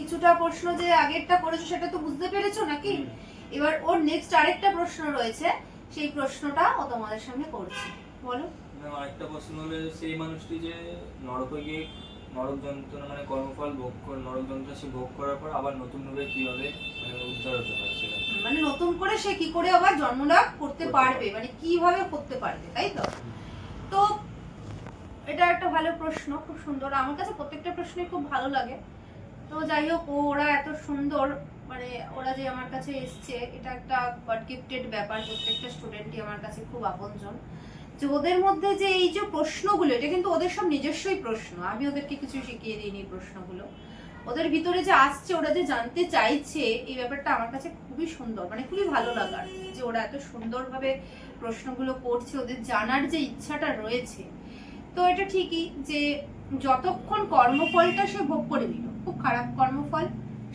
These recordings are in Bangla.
কিছুটা প্রশ্ন যে আগেরটা করেছো সেটা তো বুঝতে পেরেছো নাকি? এবার ওর নেক্সট আরেকটা প্রশ্ন রয়েছে, সেই প্রশ্নটা ও তোমাদের সামনে করছে। বলো। আরেকটা প্রশ্ন হলো, সেই মানুষটি যে নরকে গিয়ে নরক যন্ত্রণা মানে কর্মফল ভোগ করে, নরক যন্ত্রণা সে ভোগ করার পর আবার নতুন রূপে কিভাবে মানে উদ্ধার হতে পারে সেটা, মানে নতুন করে সে কি করে আবার জন্মলাভ করতে পারবে, মানে কিভাবে করতে পারবে, তাই তো? তো এটা একটা ভালো প্রশ্ন, খুব সুন্দর। আমার কাছে প্রত্যেকটা প্রশ্নই খুব ভালো লাগে। তো যাই হোক, ওরা এত সুন্দর, মানে ওরা যে আমার কাছে এসছে, এটা একটা গড গিফটেড ব্যাপার। প্রত্যেকটা স্টুডেন্টই আমার কাছে খুব আপনজন। যে ওদের মধ্যে যে এই যে প্রশ্নগুলো, এটা কিন্তু ওদের সব নিজস্বই প্রশ্ন, আমি ওদেরকে কিছু শিখিয়ে দিইনি। প্রশ্নগুলো ওদের ভিতরে যে আসছে, ওরা যে জানতে চাইছে, এই ব্যাপারটা আমার কাছে খুবই সুন্দর, মানে খুবই ভালো লাগার যে ওরা এত সুন্দরভাবে প্রশ্নগুলো করছে, ওদের জানার যে ইচ্ছাটা রয়েছে। তো এটা ঠিকই যে যতক্ষণ কর্মফলটা সে ভোগ করে নিল, খুব খারাপ কর্মফল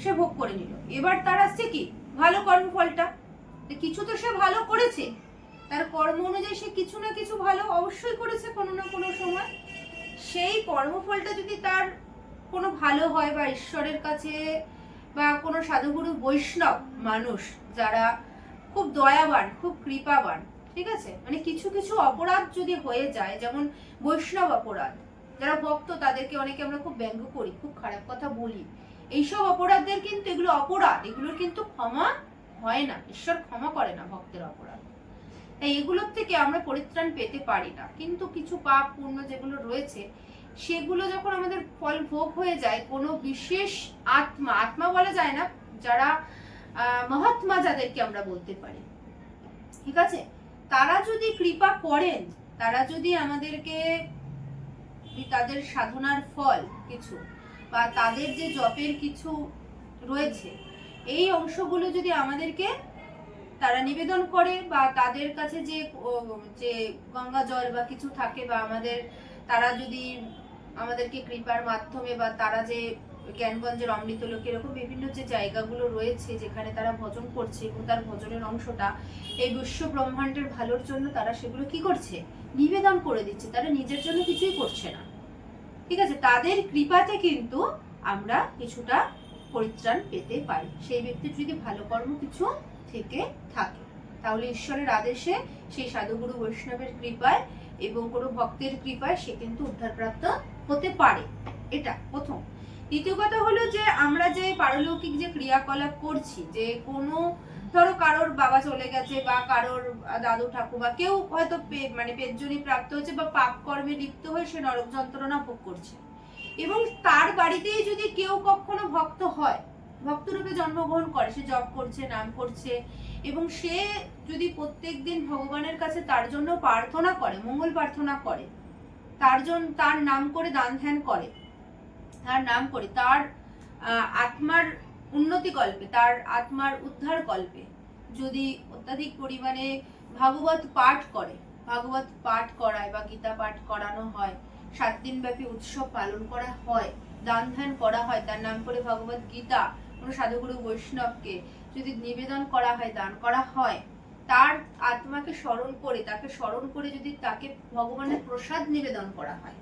সে ভোগ করে নিল, এবার তার আসছে কি ভালো কর্মফলটা। কিছু তো সে ভালো করেছে, তার কর্ম অনুযায়ী সে কিছু না কিছু ভালো অবশ্যই করেছে কোনো না কোনো সময়। সেই কর্মফলটা যদি তার কোনো ভালো হয়, বা ঈশ্বরের কাছে বা কোনো সাধুগুরু বৈষ্ণব মানুষ যারা খুব দয়াবান, খুব কৃপাবান, ঠিক আছে, মানে কিছু কিছু অপরাধ যদি হয়ে যায়, যেমন বৈষ্ণব অপরাধ, যারা ভক্ত তাদেরকে অনেকে আমরা খুব ব্যঙ্গ করি, খুব খারাপ কথা বলি, এইসব অপরাধদের কিন্তু এগুলো অপরাধ, এগুলোর কিন্তু ক্ষমা হয় না, ঈশ্বর ক্ষমা করে না ভক্তের অপরাধ। তাই এগুলোর থেকে আমরা পরিত্রাণ পেতে পারি না। কিন্তু কিছু পাপ পুণ্য যেগুলো রয়েছে, সেগুলো যখন আমাদের ফল ভোগ হয়ে যায়, কোনো বিশেষ আত্মা, আত্মা বলা যায় না, যারা মহাত্মা যাদেরকে আমরা বলতে পারি, ঠিক আছে, তারা যদি কৃপা করেন, তারা যদি আমাদেরকে তাদের সাধনার ফল কিছু, বা তাদের যে জপের কিছু রয়েছে, এই অংশগুলো যদি আমাদেরকে তারা নিবেদন করে, বা তাদের কাছে যে যে গঙ্গা জল বা কিছু থাকে, বা আমাদের তারা যদি আমাদেরকে কৃপার মাধ্যমে, বা তারা যে জ্ঞানগঞ্জের অমৃতলোকে এরকম বিভিন্ন যে জায়গাগুলো রয়েছে যেখানে তারা ভজন করছে, এবং তার ভজনের অংশটা এই বিশ্ব ব্রহ্মাণ্ডের ভালোর জন্য তারা সেগুলো কি করছে, নিবেদন করে দিচ্ছে, তারা নিজের জন্য কিছুই করছে না, ঠিক আছে, তাদের কৃপাতে কিন্তু আমরা কিছুটা পরিত্রাণ পেতে পারি। সেই ব্যক্তির যদি ভালো কর্ম কিছু থেকে থাকে, তাহলে ঈশ্বরের আদেশে, সেই সাধুগুরু বৈষ্ণবের কৃপায় এবং কোনো ভক্তের কৃপায় সে কিন্তু উদ্ধারপ্রাপ্ত হতে পারে। এটা প্রথম। দ্বিতীয় কথা হলো যে আমরা যে পারলৌকিক যে ক্রিয়াকলাপ করছি, যে কোনো ধরো কারোর বাবা চলে গেছে, বা কারোর দাদু ঠাকুমা, কেউ হয়তো মানে পেটজনি প্রাপ্ত হচ্ছে, বা পাপ কর্মে লিপ্ত হয়ে সে নরক যন্ত্রণা ভোগ করছে, এবং তার বাড়িতেই যদি কেউ কখনো ভক্ত হয়, ভক্তরূপে জন্মগ্রহণ করে, সে জপ করছে, নাম করছে, এবং সে যদি প্রত্যেকদিন ভগবানের কাছে তার জন্য প্রার্থনা করে, মঙ্গল প্রার্থনা করে, তার জন্য তার নাম করে দান ধ্যান করে, তার নাম করে তার আত্মার উন্নতি কল্পে, তার আত্মার উদ্ধার কল্পে যদি অত্যাধিক পরিমাণে ভাগবত পাঠ করে, ভাগবত পাঠ করায় বা গীতা পাঠ করানো হয়, 7 দিন ব্যাপী উৎসব পালন করা হয়, দান ধ্যান করা হয়, তার নাম করে ভগবত গীতা কোনো সাধুগুরু বৈষ্ণবকে যদি নিবেদন করা হয়, দান করা হয়, তার আত্মাকে স্মরণ করে, তাকে স্মরণ করে যদি তাকে ভগবানের প্রসাদ নিবেদন করা হয়,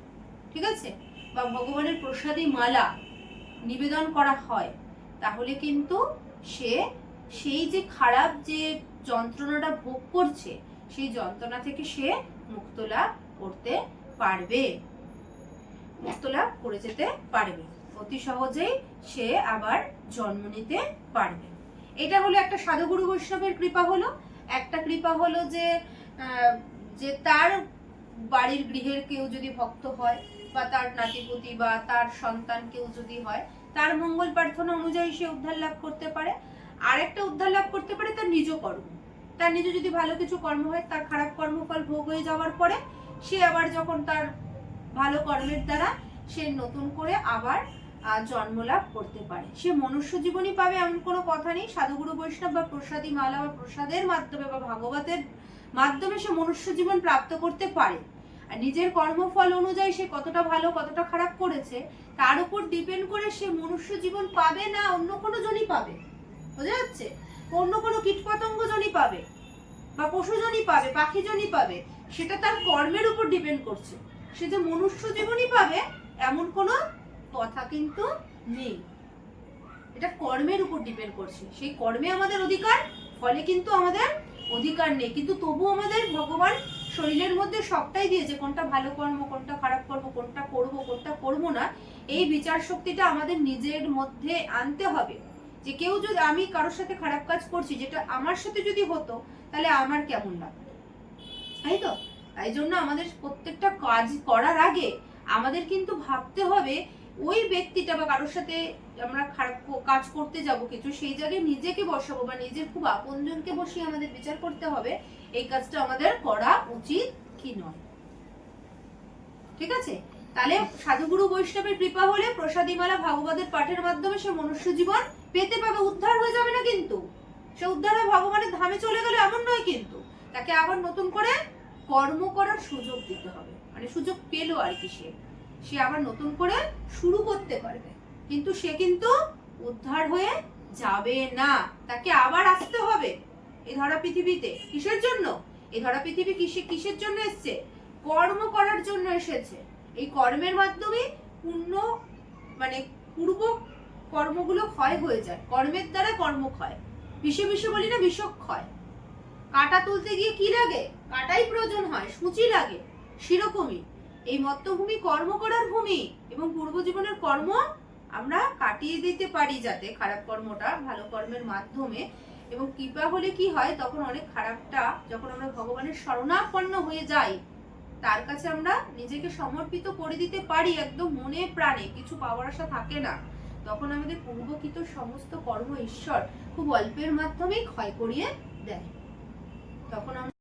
ঠিক আছে, বা ভগবানের প্রসাদী মালা নিবেদন করা হয়, তাহলে কিন্তু সে সেই যে খারাপ যে যন্ত্রণাটা ভোগ করছে, সেই যন্ত্রণা থেকে সে মুক্ত লাভ করতে পারবে, মুক্ত লাভ করে যেতে পারবে, অতি সহজেই সে আবার জন্ম নিতে পারবে। এটা হলো একটা সাধুগুরু বৈষ্ণবের কৃপা হলো। একটা কৃপা হলো যে যে তার বাড়ির গৃহের কেউ যদি ভক্ত হয়, বা তার নাতিপুতি বা তার সন্তান কেউ যদি হয়, তার মঙ্গল প্রার্থনা অনুযায়ী সে উদ্ধার লাভ করতে পারে। আর একটা উদ্ধার লাভ করতে পারে তার নিজ কর্ম, তার নিজ যদি ভালো কিছু কর্ম হয়, তার খারাপ কর্মফল ভোগ হয়ে যাওয়ার পরে সে আবার যখন তার ভালো কর্মের দ্বারা সে নতুন করে আবার জন্ম লাভ করতে পারে, সে মনুষ্য জীবনই পাবে এমন কোনো কথা নেই। সাধুগুরু বৈষ্ণব বা প্রসাদী মালা বা প্রসাদের মাধ্যমে বা ভাগবতের মাধ্যমে সে মনুষ্য জীবন প্রাপ্ত করতে পারে। আর নিজের কর্মফল অনুযায়ী সে কতটা ভালো কতটা খারাপ করেছে, তার উপর ডিপেন্ড করে সে মনুষ্য জীবন পাবে না অন্য কোনো জনই পাবে, বোঝা যাচ্ছে, অন্য কোনো কীটপতঙ্গ জনই পাবে, বা পশু জনই পাবে, পাখি জনই পাবে, সেটা তার কর্মের উপর ডিপেন্ড করছে। সে যে মনুষ্য জীবনই পাবে এমন কোনো কথা কিন্তু নেই। এটা কর্মের উপর ডিপেন্ড করছে। সেই কর্মে আমাদের অধিকার, ফলে কিন্তু আমাদের অধিকার নেই। কিন্তু তবু আমাদের ভগবান শরীরের মধ্যে সবটাই দিয়েছে, কোনটা ভালো কর্ম, কোনটা খারাপ কর্ম, কোনটা করব, কোনটা করব না, এই বিচার শক্তিটা আমাদের নিজের মধ্যে আনতে হবে। যে কেউ যদি, আমি কারোর সাথে খারাপ কাজ করছি, যেটা আমার সাথে যদি হতো তাহলে আমার কেমন লাগতো, তাই তো? তাই জন্য আমাদের প্রত্যেকটা কাজ করার আগে আমাদের কিন্তু ভাবতে হবে ওই ব্যক্তিটা বা কারোর সাথে আমরা খারাপ কাজ করতে যাব কিছু, সেই জায়গায় নিজেকে বসাবো বা নিজের খুব আপনজনকে বসিয়ে আমাদের বিচার করতে হবে এই কাজটা আমাদের করা উচিত কি নয়। ঠিক আছে? তাহলে সাধুগুরু বৈষ্ণবের কৃপা হলে প্রসাদীমালা ভাগবতের পাঠের মাধ্যমে সে মনুষ্য জীবন পেতে পাবে, উদ্ধার হয়ে যাবে না কিন্তু। সে উদ্ধার হয়ে ভগবানের ধামে চলে গেলে এমন নয় কিন্তু, তাকে আবার নতুন করে কর্ম করার সুযোগ দিতে হবে, মানে সুযোগ পেলো আর কি, সে আবার নতুন করে শুরু করতে পারবে, কিন্তু সে কিন্তু উদ্ধার হয়ে যাবে না, তাকে আবার আসতে হবে এই ধরা পৃথিবীতে। কিসের জন্য? এই ধরা পৃথিবী কিসের জন্য এসছে? কর্ম করার জন্য এসেছে। এই কর্মের মাধ্যমে পুণ্য, মানে পূর্ব কর্মগুলো ক্ষয় হয়ে যায়, কর্মের দ্বারা কর্ম ক্ষয়। বিষে বলি না, বিষক্ষয়। কাটা তুলতে গিয়ে কি লাগে? কাটাই প্রয়োজন হয়, সূচি লাগে, সেরকমই এই মত্তভূমি কর্ম করার ভূমি, এবং পূর্ব জীবনের কর্ম আমরা কাটিয়ে দিতে পারি যাতে খারাপ কর্মটা ভালো কর্মের মাধ্যমে। এবং কৃপা হলে কি হয়, তখন অনেক খারাপটা যখন আমরা ভগবানের শরণাপন্ন হয়ে যাই, তার কাছে আমরা নিজেকে সমর্পিত করে দিতে পারি একদম মনে প্রাণে, কিছু পাওয়ার আশা থাকে না, তখন আমাদের পূর্বকৃত সমস্ত কর্ম ঈশ্বর খুব অল্পের মাধ্যমেই ক্ষয় করিয়ে দেয়। তখন আমরা